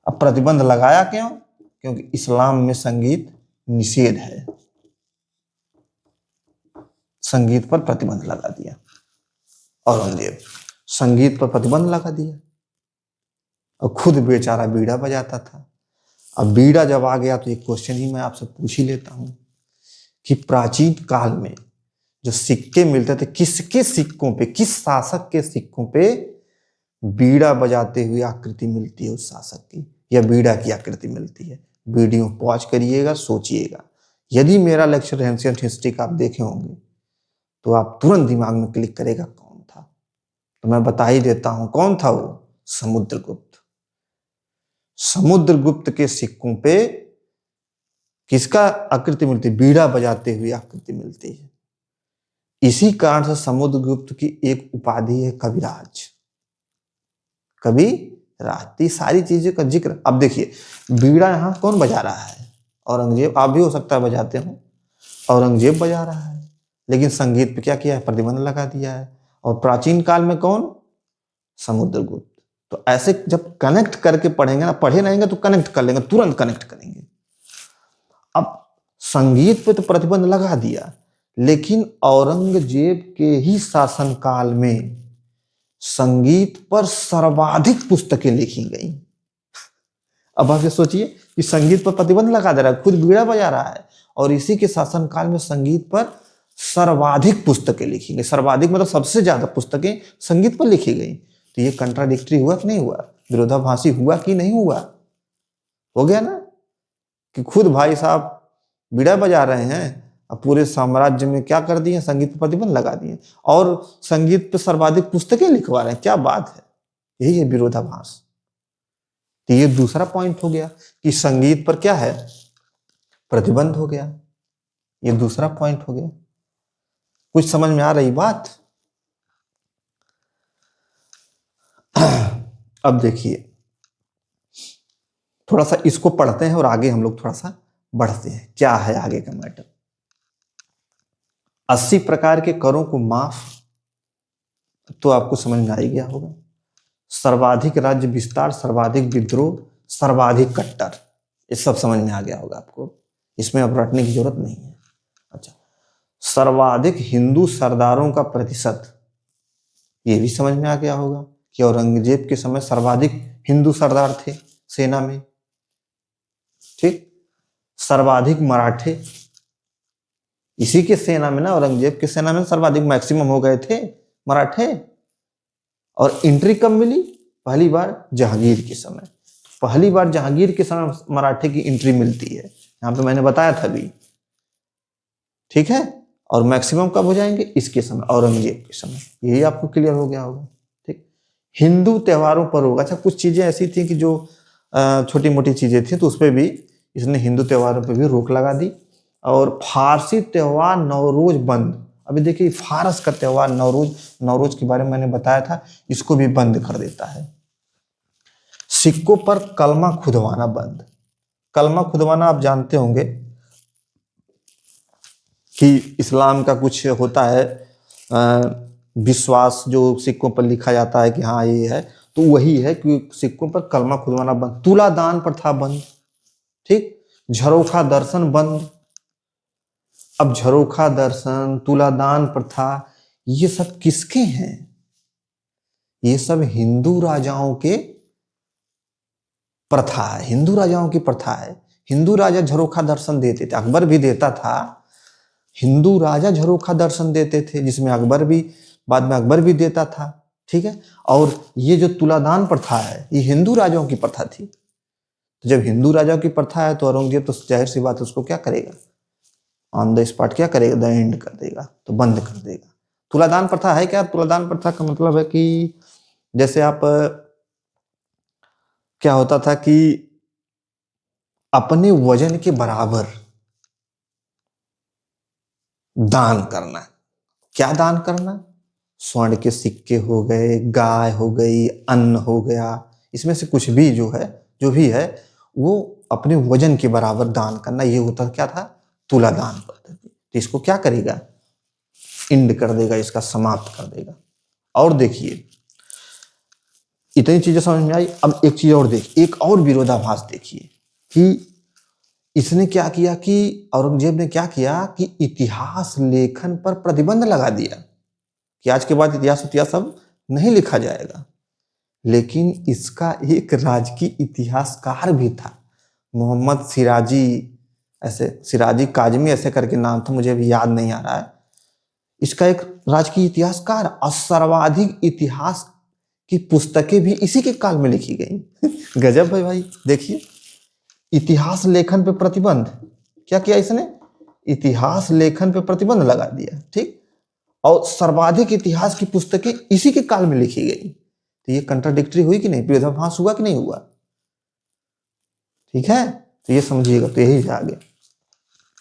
Speaker 1: अब प्रतिबंध लगाया क्यों, क्योंकि इस्लाम में संगीत निषेध है, संगीत पर प्रतिबंध लगा दिया। औरंगजेब संगीत पर प्रतिबंध लगा दिया और खुद बेचारा बीड़ा बजाता था। अब बीड़ा जब आ गया तो एक क्वेश्चन ही मैं आपसे पूछ ही लेता हूं कि प्राचीन काल में जो सिक्के मिलते थे, किसके सिक्कों पे, किस शासक के सिक्कों पे बीड़ा बजाते हुए आकृति मिलती है उस शासक की, या बीड़ा की आकृति मिलती है। वीडियो पॉज करिएगा, सोचिएगा। यदि मेरा लेक्चर एंशिएंट हिस्ट्री का आप देखे होंगे तो आप तुरंत दिमाग में क्लिक करेगा कौन था। तो मैं बता ही देता हूं कौन था वो, समुद्रगुप्त। समुद्रगुप्त के सिक्कों पे किसका आकृति मिलती है, बीड़ा बजाते हुए आकृति मिलती है। इसी कारण से समुद्रगुप्त की एक उपाधि है कविराज, कविराज। ये सारी चीजों का जिक्र। अब देखिए बीड़ा यहां कौन बजा रहा है, औरंगजेब। आप भी हो सकता है बजाते हो, औरंगजेब बजा रहा है, लेकिन संगीत पे क्या किया है, प्रतिबंध लगा दिया है। और प्राचीन काल में कौन, समुद्रगुप्त। तो ऐसे जब कनेक्ट करके पढ़ेंगे ना, पढ़े रहेंगे तो कनेक्ट कर लेंगे, तुरंत कनेक्ट करेंगे। अब संगीत पे तो प्रतिबंध लगा दिया, लेकिन औरंगजेब के ही शासनकाल में संगीत पर सर्वाधिक पुस्तकें लिखी गई। अब आप ये सोचिए कि संगीत पर प्रतिबंध लगा दे रहा है, खुद बीड़ा बजा रहा है, और इसी के शासनकाल में संगीत पर सर्वाधिक पुस्तकें लिखी गई। सर्वाधिक मतलब सबसे ज्यादा पुस्तकें संगीत पर लिखी गई। तो ये कंट्राडिक्टरी हुआ कि नहीं हुआ, विरोधाभासी हुआ कि नहीं हुआ, हो गया ना। कि खुद भाई साहब बीड़ा बजा रहे हैं, अब पूरे साम्राज्य में क्या कर दिए, संगीत पर प्रतिबंध लगा दिए, और संगीत पर सर्वाधिक पुस्तकें लिखवा रहे हैं। क्या बात है, यही है विरोधाभास। तो ये दूसरा पॉइंट हो गया कि संगीत पर क्या है, प्रतिबंध हो गया। ये दूसरा पॉइंट हो गया। कुछ समझ में आ रही बात। अब देखिए थोड़ा सा इसको पढ़ते हैं और आगे हम लोग थोड़ा सा बढ़ते हैं, क्या है आगे का मैटर। 80 प्रकार के करों को माफ, तो आपको समझ में आ ही गया होगा। सर्वाधिक राज्य विस्तार, सर्वाधिक विद्रोह, सर्वाधिक कट्टर, ये सब समझ में आ गया होगा आपको, इसमें अब रटने की जरूरत नहीं है। अच्छा, सर्वाधिक हिंदू सरदारों का प्रतिशत, ये भी समझ में आ गया होगा कि औरंगजेब के समय सर्वाधिक हिंदू सरदार थे सेना में। ठीक, सर्वाधिक मराठे, इसी के सेना में ना, औरंगजेब की सेना में सर्वाधिक मैक्सिमम हो गए थे मराठे। और एंट्री कब मिली? पहली बार जहांगीर के समय, पहली बार जहांगीर के समय मराठे की एंट्री मिलती है, यहां पे मैंने बताया था भी। ठीक है, और मैक्सिमम कब हो जाएंगे? इसके समय, औरंगजेब के समय। यही आपको क्लियर हो गया होगा। ठीक, हिंदू त्योहारों पर होगा। अच्छा, कुछ चीजें ऐसी थी कि जो छोटी मोटी चीजें थी, तो उस पर भी इसने हिंदू त्योहारों पर भी रोक लगा दी। और फारसी त्योहार नवरोज बंद। अभी देखिए, फारस का त्योहार नवरोज, नवरोज के बारे में मैंने बताया था, इसको भी बंद कर देता है। सिक्कों पर कलमा खुदवाना बंद। कलमा खुदवाना आप जानते होंगे कि इस्लाम का कुछ होता है विश्वास, जो सिक्कों पर लिखा जाता है कि हाँ ये है, तो वही है कि सिक्कों पर कलमा खुदवाना बंद। तुला दान प्रथा बंद। ठीक, झरोखा दर्शन बंद। अब झरोखा दर्शन, तुलादान प्रथा, ये सब किसके हैं? ये सब हिंदू राजाओं के प्रथा है, हिंदू राजाओं की प्रथा है। हिंदू राजा झरोखा दर्शन देते थे, अकबर भी देता था। हिंदू राजा झरोखा दर्शन देते थे, जिसमें अकबर भी, बाद में अकबर भी देता था। ठीक है, और ये जो तुलादान प्रथा है, ये हिंदू राजाओं की प्रथा थी। तो जब हिंदू राजाओं की प्रथा है, तो औरंगजेब तो जाहिर सी बात है उसको क्या करेगा? ऑन द स्पॉट क्या करेगा? द एंड कर देगा, तो बंद कर देगा। तुलादान प्रथा है क्या? तुलादान प्रथा का मतलब है कि जैसे आप, क्या होता था कि अपने वजन के बराबर दान करना। क्या दान करना? स्वर्ण के सिक्के हो गए, गाय हो गई, अन्न हो गया, इसमें से कुछ भी जो है, जो भी है, वो अपने वजन के बराबर दान करना, ये होता क्या था? तुलादान पद्धति। तो इसको क्या करेगा? इंड कर देगा, इसका समाप्त कर देगा। और देखिए, इतनी चीजें समझ में आई। अब एक चीज और देखिए, एक और विरोधाभास देखिए कि इसने क्या किया, कि औरंगजेब ने क्या किया कि इतिहास लेखन पर प्रतिबंध लगा दिया कि आज के बाद इतिहास इतिहास सब नहीं लिखा जाएगा। लेकिन इसका एक राजकीय इतिहासकार भी था, मोहम्मद सिराजी, ऐसे सिराजी काजमी ऐसे करके नाम था, मुझे अभी याद नहीं आ रहा है। इसका एक राजकीय इतिहासकार और सर्वाधिक इतिहास की पुस्तकें भी इसी के काल में लिखी गई। गजब है भाई। देखिए, इतिहास लेखन पे प्रतिबंध, क्या किया इसने? इतिहास लेखन पे प्रतिबंध लगा दिया। ठीक, और सर्वाधिक इतिहास की पुस्तकें इसी के काल में लिखी गई। तो ये कंट्राडिक्टरी हुई कि नहीं? विरोधाभास हुआ कि नहीं हुआ? ठीक है, तो ये समझिएगा। तो यही आ गया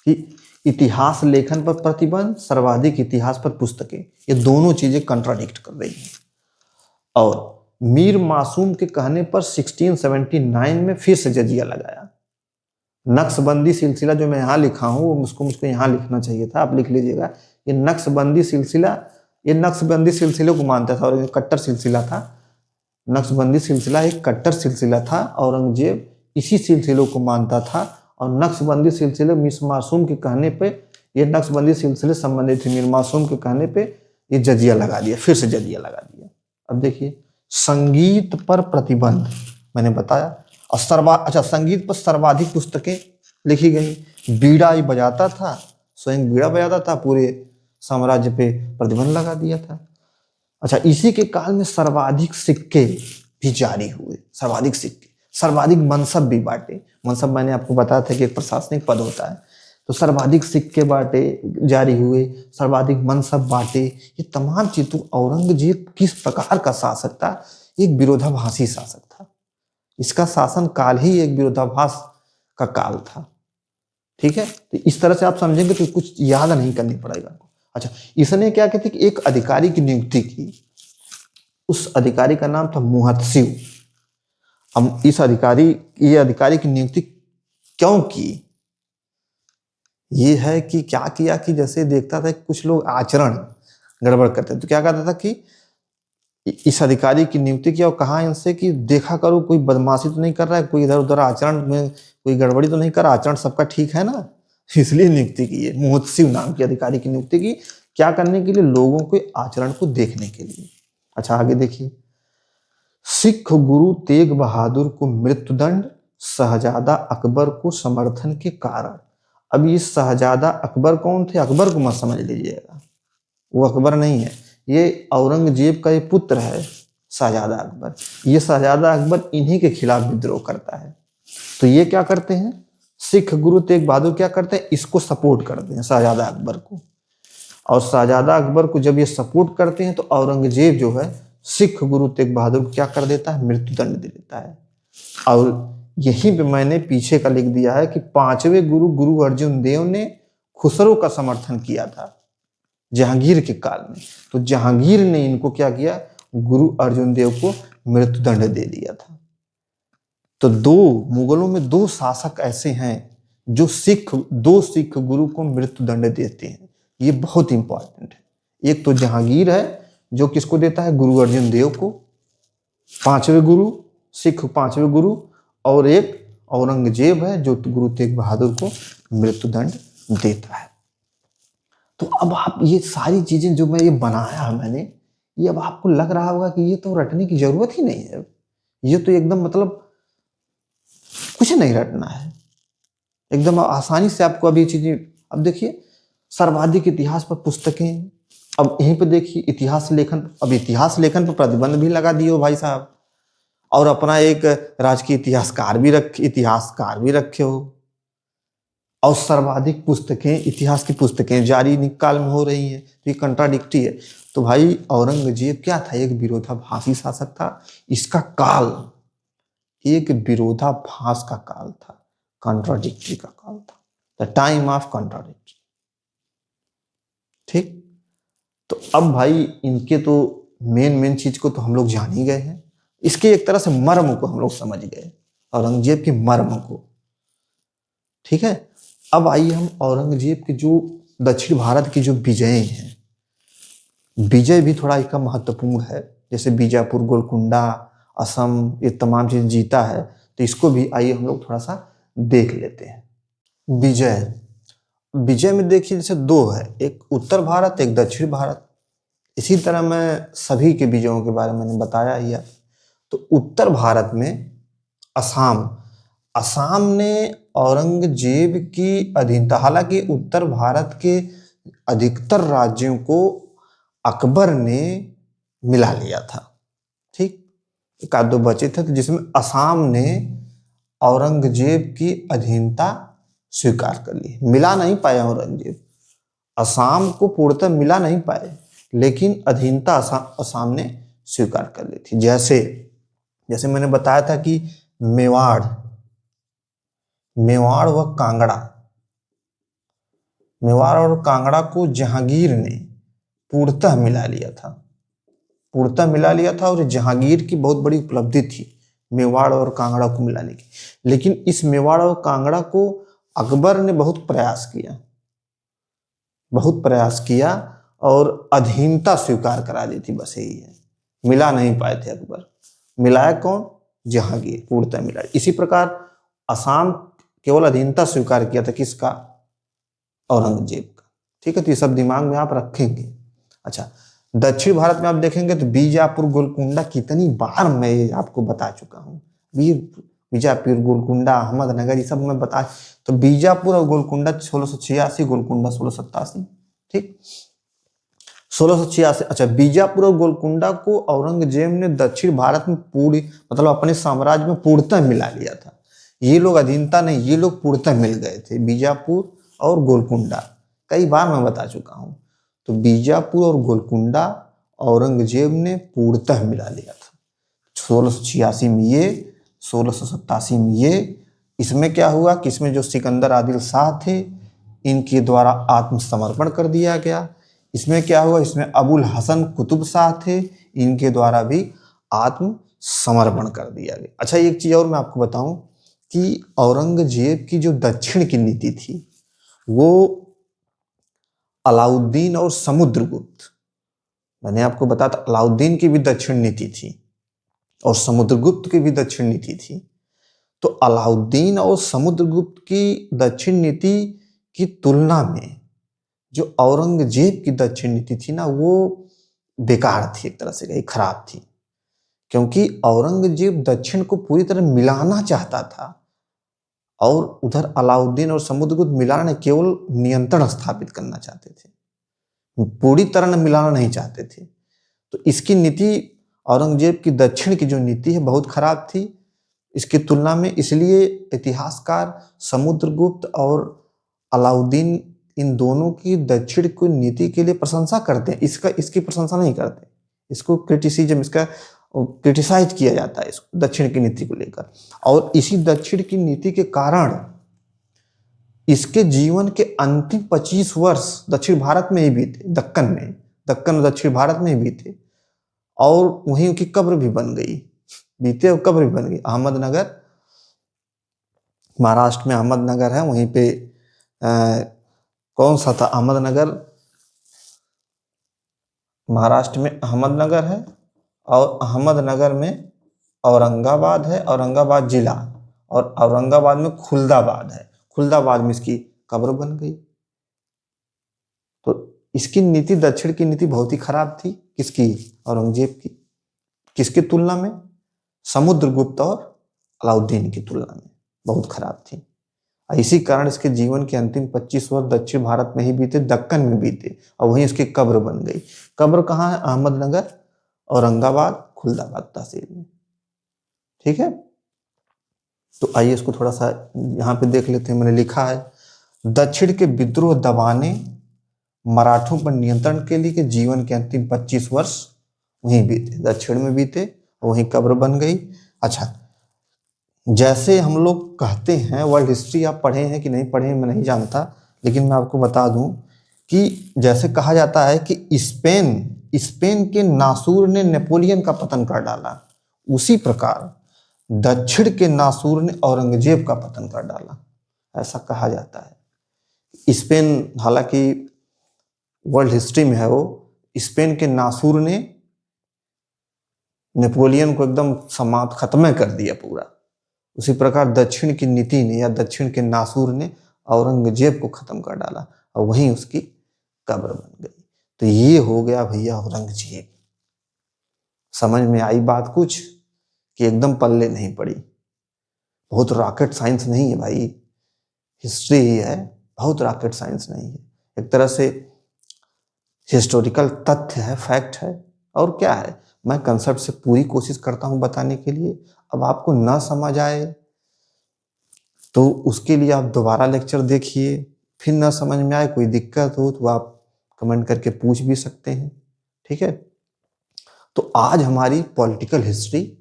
Speaker 1: कि इतिहास लेखन पर प्रतिबंध, सर्वाधिक इतिहास पर पुस्तकें, ये दोनों चीजें कंट्राडिक्ट कर रही हैं। और मीर मासूम के कहने पर 1679 में फिर से जजिया लगाया। नक्शबंदी सिलसिला जो मैं यहाँ लिखा हूँ, वो मुझको यहाँ लिखना चाहिए था, आप लिख लीजिएगा। ये नक्शबंदी सिलसिला, ये नक्शबंदी सिलसिले को मानता था और ये कट्टर सिलसिला था। नक्शबंदी सिलसिला एक कट्टर सिलसिला था, औरंगजेब इसी सिलसिलों को मानता था। और नक्शबंदी सिलसिले मीर मासूम के कहने पे, ये नक्शबंदी सिलसिले संबंधित थे मीर मासूम के कहने पे, ये जजिया लगा दिया, फिर से जजिया लगा दिया। अब देखिए, संगीत पर प्रतिबंध मैंने बताया। और अच्छा, संगीत पर सर्वाधिक पुस्तकें लिखी गई। बीड़ा ही बजाता था, स्वयं बीड़ा बजाता था, पूरे साम्राज्य पे प्रतिबंध लगा दिया था। अच्छा, इसी के काल में सर्वाधिक सिक्के भी जारी हुए। सर्वाधिक सिक्के, सर्वाधिक मनसब भी बांटे। मनसब मैंने आपको बताया था कि एक प्रशासनिक पद होता है। तो सर्वाधिक सिक्के बांटे, जारी हुए, सर्वाधिक मनसब बांटे। ये तमाम चीज, तो औरंगजेब किस प्रकार का शासक था? एक विरोधाभासी शासक था। इसका शासन काल ही एक विरोधाभास का काल था। ठीक है, तो इस तरह से आप समझेंगे तो कुछ याद नहीं करनी पड़ेगा। अच्छा, इसने क्या कहते कि एक अधिकारी की नियुक्ति की। उस अधिकारी का नाम था मुहत्सिव। हम इस अधिकारी, ये अधिकारी की नियुक्ति क्यों की? ये है कि क्या किया कि जैसे देखता था कि कुछ लोग आचरण गड़बड़ करते, तो क्या कहता था कि इस अधिकारी की नियुक्ति किया और कहा इनसे कि देखा करो कोई बदमाशी तो नहीं कर रहा है, कोई इधर उधर आचरण में कोई गड़बड़ी तो नहीं कर रहा, आचरण सबका ठीक है ना, इसलिए नियुक्ति की है। मुहत्सिब नाम के अधिकारी की नियुक्ति की, क्या करने के लिए? लोगों के आचरण को देखने के लिए। अच्छा आगे देखिए, सिख गुरु तेग बहादुर को मृत्युदंड, शहजादा अकबर को समर्थन के कारण। अब ये शहजादा अकबर कौन थे? अकबर को मत समझ लीजिएगा, वो अकबर नहीं है, ये औरंगजेब का ये पुत्र है शहजादा अकबर। ये शहजादा अकबर इन्हीं के खिलाफ विद्रोह करता है। तो ये क्या करते हैं, सिख गुरु तेग बहादुर क्या करते हैं, इसको सपोर्ट करते हैं शहजादा अकबर को। और शहजादा अकबर को जब ये सपोर्ट करते हैं तो औरंगजेब जो है सिख गुरु तेग बहादुर को क्या कर देता है, मृत्युदंड दे देता है। और यहीं पे मैंने पीछे का लिख दिया है कि पांचवें गुरु गुरु अर्जुन देव ने खुसरो का समर्थन किया था जहांगीर के काल में। तो जहांगीर ने इनको क्या किया, गुरु अर्जुन देव को मृत्युदंड दे दिया था। तो मुगलों में दो शासक ऐसे हैं जो दो सिख गुरु को मृत्युदंड देते हैं, ये बहुत इंपॉर्टेंट है। एक तो जहांगीर है जो किसको देता है, गुरु अर्जुन देव को, पांचवें गुरु, सिख पांचवें गुरु, और एक औरंगजेब है जो गुरु तेग बहादुर को मृत्युदंड देता है। तो अब आप ये सारी चीजें जो मैं ये बनाया मैंने, ये अब आपको लग रहा होगा कि ये तो रटने की जरूरत ही नहीं है, ये तो एकदम मतलब कुछ नहीं रटना है, एकदम आसानी से आपको अब ये चीजें। अब देखिए सर्वाधिक इतिहास पर पुस्तकें, अब यहीं पे देखिए इतिहास लेखन, अब इतिहास लेखन पर प्रतिबंध भी लगा दिए हो भाई साहब, और अपना एक राजकीय इतिहासकार भी रखे हो, और सर्वाधिक पुस्तकें, इतिहास की पुस्तकें जारी काल में हो रही हैं, तो ये कंट्राडिक्टी है। तो भाई औरंगजेब क्या था, एक विरोधाभासी शासक था, इसका काल एक विरोधाभास का काल था, कंट्राडिक्टरी का काल था, द टाइम ऑफ कंट्राडिक्टरी। ठीक, तो अब भाई इनके तो मेन चीज को तो हम लोग जान ही गए हैं, इसके एक तरह से मर्म को हम लोग समझ गए, औरंगजेब के मर्म को। ठीक है, अब आइए हम औरंगजेब के जो दक्षिण भारत की जो विजय हैं, विजय भी थोड़ा इसका महत्वपूर्ण है, जैसे बीजापुर, गोलकुंडा, असम, ये तमाम चीज जीता है, तो इसको भी आइए हम लोग थोड़ा सा देख लेते हैं। विजय में देखिए जैसे दो है, एक उत्तर भारत, एक दक्षिण भारत। इसी तरह मैं सभी के विजयों के बारे में मैंने बताया ही है। तो उत्तर भारत में असम ने औरंगजेब की अधीनता, हालांकि उत्तर भारत के अधिकतर राज्यों को अकबर ने मिला लिया था। ठीक, एक आध दो बचे थे, तो जिसमें असम ने औरंगजेब की अधीनता स्वीकार कर ली। मिला नहीं पाया औरंगजेब, असम को पूर्णतः मिला नहीं पाए, लेकिन अधीनता असम ने स्वीकार कर ली थी। जैसे मैंने बताया था कि मेवाड़ व मेवाड़ और कांगड़ा को जहांगीर ने पूर्णतः मिला लिया था, और जहांगीर की बहुत बड़ी उपलब्धि थी मेवाड़ और कांगड़ा को मिलाने की। लेकिन इस मेवाड़ और कांगड़ा को अकबर ने बहुत प्रयास किया और अधीनता स्वीकार करा दी थी, बस यही है, मिला नहीं पाए थे अकबर। मिलाया कौन? जहांगीर, पूर्णतः मिला। इसी प्रकार असम केवल अधीनता स्वीकार किया था, किसका? औरंगजेब का। ठीक है, तो ये सब दिमाग में आप रखेंगे। अच्छा, दक्षिण भारत में आप देखेंगे तो बीजापुर, गोलकुंडा, कितनी बार मैं ये आपको बता चुका हूँ, बीजापुर, गोलकुंडा, अहमदनगर, ये सब मैं बता। तो बीजापुर और गोलकुंडा 1686, गोलकुंडा 1687। ठीक, 1686। अच्छा, बीजापुर और गोलकुंडा को औरंगजेब ने दक्षिण भारत में पूरी, मतलब अपने साम्राज्य में पूर्णतः मिला लिया था। ये लोग अधीनता नहीं, ये लोग पूर्णतः मिल गए थे, बीजापुर और गोलकुंडा, कई बार मैं बता चुका हूं। तो बीजापुर और गोलकुंडा औरंगजेब ने पूर्णतः मिला लिया था। 1686 में ये, 1687 में ये। इसमें क्या हुआ कि इसमें जो सिकंदर आदिल शाह थे, इनके द्वारा आत्मसमर्पण कर दिया गया। इसमें क्या हुआ, इसमें अबुल हसन कुतुब शाह थे, इनके द्वारा भी आत्मसमर्पण कर दिया गया। अच्छा, एक चीज और मैं आपको बताऊं कि औरंगजेब की जो दक्षिण की नीति थी, वो अलाउद्दीन और समुद्रगुप्त, मैंने आपको बताया था अलाउद्दीन की भी दक्षिण नीति थी और समुद्रगुप्त की भी दक्षिण नीति थी। तो अलाउद्दीन और समुद्रगुप्त की दक्षिण नीति की तुलना में जो औरंगजेब की दक्षिण नीति थी ना, वो बेकार थी, एक तरह से कही खराब थी। क्योंकि औरंगजेब दक्षिण को पूरी तरह मिलाना चाहता था और उधर अलाउद्दीन और समुद्रगुप्त मिलाना, केवल नियंत्रण स्थापित करना चाहते थे, पूरी तरह मिलाना नहीं चाहते थे। तो इसकी नीति, औरंगजेब की दक्षिण की जो नीति है, बहुत खराब थी इसकी तुलना में। इसलिए इतिहासकार समुद्रगुप्त और अलाउद्दीन इन दोनों की दक्षिण की नीति के लिए प्रशंसा करते हैं, इसकी प्रशंसा नहीं करते। इसको क्रिटिसाइज किया जाता है इसको, दक्षिण की नीति को लेकर। और इसी दक्षिण की नीति के कारण इसके जीवन के अंतिम 25 वर्ष दक्षिण भारत में ही बीते, दक्कन और दक्षिण भारत में ही बीते। और वहीं उनकी कब्र भी बन गई, बीते और कब्र भी बन गई। अहमदनगर, महाराष्ट्र में अहमदनगर है, वहीं पे कौन सा था अहमदनगर, महाराष्ट्र में अहमदनगर है और अहमदनगर में औरंगाबाद है, औरंगाबाद जिला, और औरंगाबाद में खुलदाबाद है, खुलदाबाद में इसकी कब्र बन गई। तो इसकी नीति, दक्षिण की नीति बहुत ही खराब थी। किसकी? औरंगजेब की। किसकी तुलना में? समुद्रगुप्त और अलाउद्दीन की तुलना में बहुत खराब थी। इसी कारण इसके जीवन के अंतिम 25 वर्ष दक्षिण भारत में ही बीते, दक्कन में बीते, और वहीं उसकी कब्र बन गई। कब्र कहाँ है? अहमदनगर, औरंगाबाद, खुलदाबाद तहसील में। ठीक है, तो आइए इसको थोड़ा सा यहाँ पे देख लेते हैं। मैंने लिखा है, दक्षिण के विद्रोह दबाने, मराठों पर नियंत्रण के लिए जीवन के अंतिम 25 वर्ष वहीं बीते, दक्षिण में बीते, वहीं कब्र बन गई। अच्छा, जैसे हम लोग कहते हैं, वर्ल्ड हिस्ट्री आप पढ़े हैं कि नहीं पढ़े हैं मैं नहीं जानता, लेकिन मैं आपको बता दूं कि जैसे कहा जाता है कि स्पेन के नासूर ने नेपोलियन का पतन कर डाला, उसी प्रकार दक्षिण के नासूर ने औरंगजेब का पतन कर डाला, ऐसा कहा जाता है। स्पेन, हालांकि वर्ल्ड हिस्ट्री में है वो, स्पेन के नासूर ने नेपोलियन को एकदम समाप्त, खत्म कर दिया पूरा। उसी प्रकार दक्षिण की नीति ने या दक्षिण के नासूर ने औरंगजेब को खत्म कर डाला और वहीं उसकी कब्र बन गई। तो ये हो गया भैया औरंगजेब। समझ में आई बात कुछ? कि एकदम पल्ले नहीं पड़ी। बहुत रॉकेट साइंस नहीं है भाई, हिस्ट्री ही है, बहुत रॉकेट साइंस नहीं है। एक तरह से हिस्टोरिकल तथ्य है, फैक्ट है, और क्या है। मैं कंसेप्ट से पूरी कोशिश करता हूं बताने के लिए। अब आपको ना समझ आए तो उसके लिए आप दोबारा लेक्चर देखिए, फिर ना समझ में आए, कोई दिक्कत हो तो आप कमेंट करके पूछ भी सकते हैं। ठीक है, तो आज हमारी political history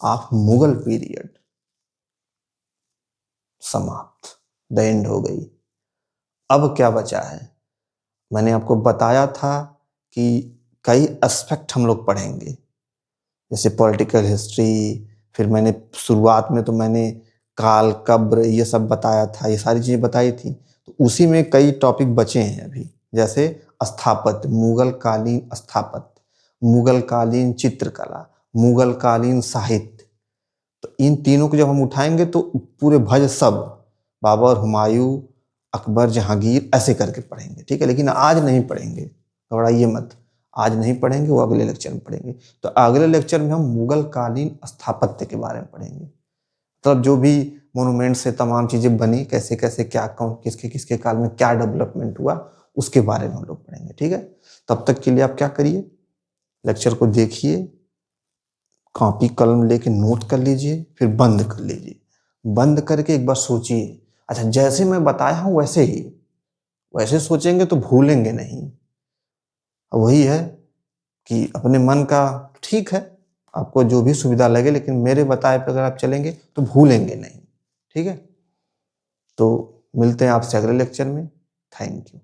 Speaker 1: of Mughal period समाप्त, द एंड हो गई। अब क्या बचा है? मैंने आपको बताया था कि कई एस्पेक्ट हम लोग पढ़ेंगे, जैसे पॉलिटिकल हिस्ट्री, फिर मैंने शुरुआत में तो मैंने काल, कब्र, ये सब बताया था, ये सारी चीज़ें बताई थी। तो उसी में कई टॉपिक बचे हैं अभी, जैसे स्थापत्य, मुगल कालीन स्थापत्य, मुगल कालीन चित्रकला, मुगल कालीन साहित्य। तो इन तीनों को जब हम उठाएंगे तो पूरे भज सब, बाबर, हुमायूं, अकबर, जहांगीर, ऐसे करके पढ़ेंगे। ठीक है, लेकिन आज नहीं पढ़ेंगे, घबराइए मत, आज नहीं पढ़ेंगे, वो अगले लेक्चर में पढ़ेंगे। तो अगले लेक्चर में हम मुगल कालीन स्थापत्य के बारे में पढ़ेंगे। मतलब जो भी मोनूमेंट्स से तमाम चीजें बनी, कैसे कैसे क्या, कौन किसके किसके काल में क्या डेवलपमेंट हुआ, उसके बारे में हम लोग पढ़ेंगे। ठीक है, तब तक के लिए आप क्या करिए, लेक्चर को देखिए, कॉपी कलम लेके नोट कर लीजिए, फिर बंद कर लीजिए। बंद करके एक बार सोचिए, अच्छा जैसे मैं बताया हूं वैसे सोचेंगे तो भूलेंगे नहीं। वही है कि अपने मन का, ठीक है आपको जो भी सुविधा लगे, लेकिन मेरे बताए पे अगर आप चलेंगे तो भूलेंगे नहीं। ठीक है, तो मिलते हैं आपसे अगले लेक्चर में। Thank you.